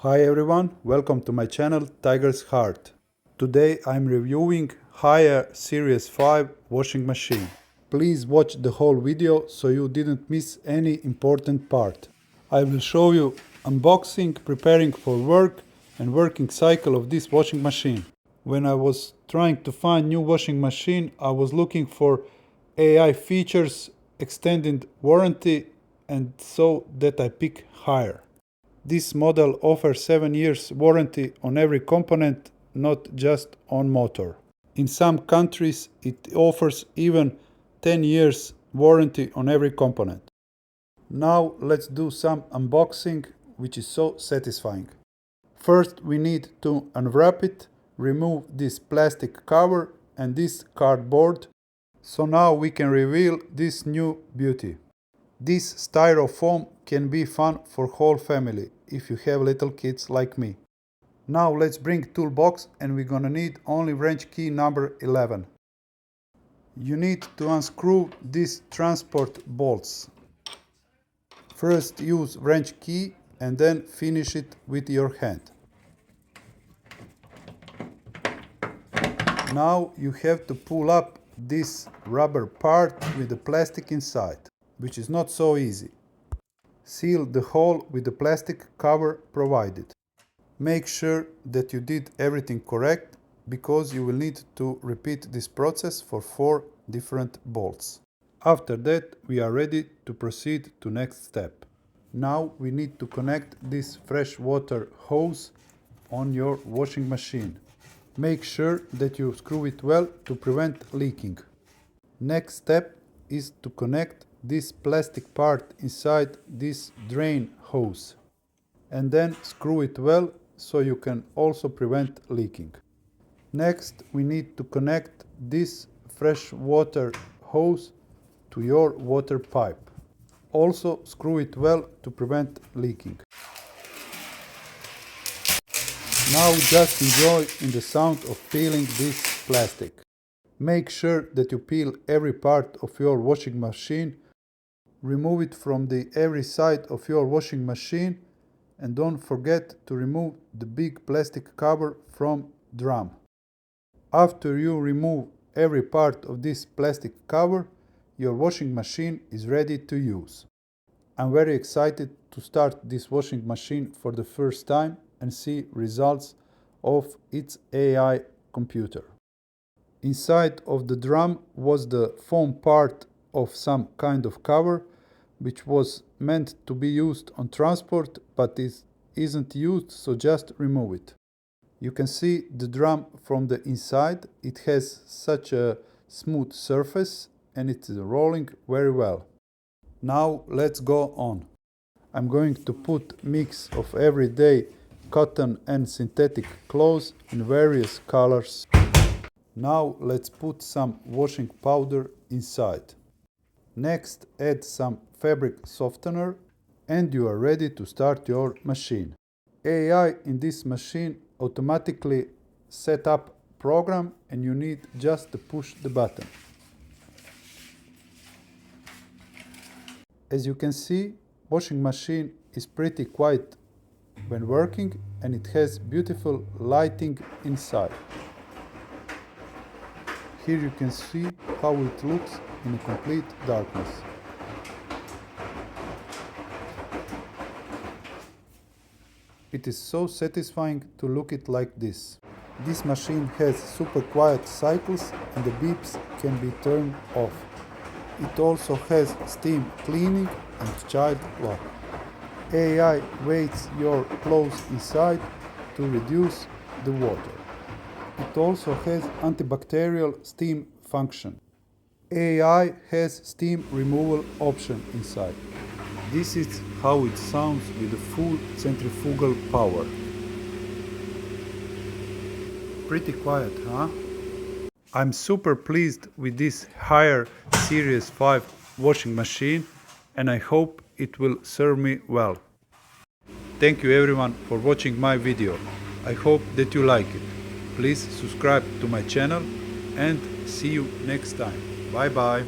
Hi everyone, welcome to my channel Tiger's Heart. Today I'm reviewing Haier Series 5 washing machine. Please watch the whole video so you didn't miss any important part. I will show you unboxing, preparing for work and working cycle of this washing machine. When I was trying to find new washing machine, I was looking for AI features, extended warranty, and so that I pick Haier. This model offers 7 years warranty on every component, not just on motor. In some countries it offers even 10 years warranty on every component. Now let's do some unboxing, which is so satisfying. First we need to unwrap it, remove this plastic cover and this cardboard. So now we can reveal this new beauty. This styrofoam can be fun for whole family if you have little kids like me. Now let's bring toolbox and we're gonna need only wrench key number 11. You need to unscrew these transport bolts. First use wrench key and then finish it with your hand. Now you have to pull up this rubber part with the plastic inside, which is not so easy. Seal the hole with the plastic cover provided. Make sure that you did everything correct, because you will need to repeat this process for 4 different bolts. After that we are ready to proceed to next step. Now we need to connect this fresh water hose on your washing machine. Make sure that you screw it well to prevent leaking. Next step is to connect this plastic part inside this drain hose and then screw it well so you can also prevent leaking. Next we need to connect this fresh water hose to your water pipe. Also screw it well to prevent leaking. Now just enjoy in the sound of peeling this plastic. Make sure that you peel every part of your washing machine. Remove it from every side of your washing machine and don't forget to remove the big plastic cover from drum. After you remove every part of this plastic cover, your washing machine is ready to use. I'm very excited to start this washing machine for the first time and see results of its AI computer. Inside of the drum was the foam part of some kind of cover, which was meant to be used on transport, but it isn't used, so just remove it. You can see the drum from the inside. It has such a smooth surface and it's rolling very well. Now let's go on. I'm going to put mix of everyday cotton and synthetic clothes in various colors. Now let's put some washing powder inside. Next add some fabric softener and you are ready to start your machine. AI in this machine automatically set up program and you need just to push the button. As you can see, washing machine is pretty quiet when working and it has beautiful lighting inside. Here you can see how it looks in a complete darkness. It is so satisfying to look it like this. This machine has super quiet cycles and the beeps can be turned off. It also has steam cleaning and child lock. AI weighs your clothes inside to reduce the water. It also has antibacterial steam function. AI has steam removal option inside. This is how it sounds with the full centrifugal power. Pretty quiet, huh? I'm super pleased with this Haier Series 5 washing machine and I hope it will serve me well. Thank you everyone for watching my video. I hope that you like it. Please subscribe to my channel and see you next time. Bye bye.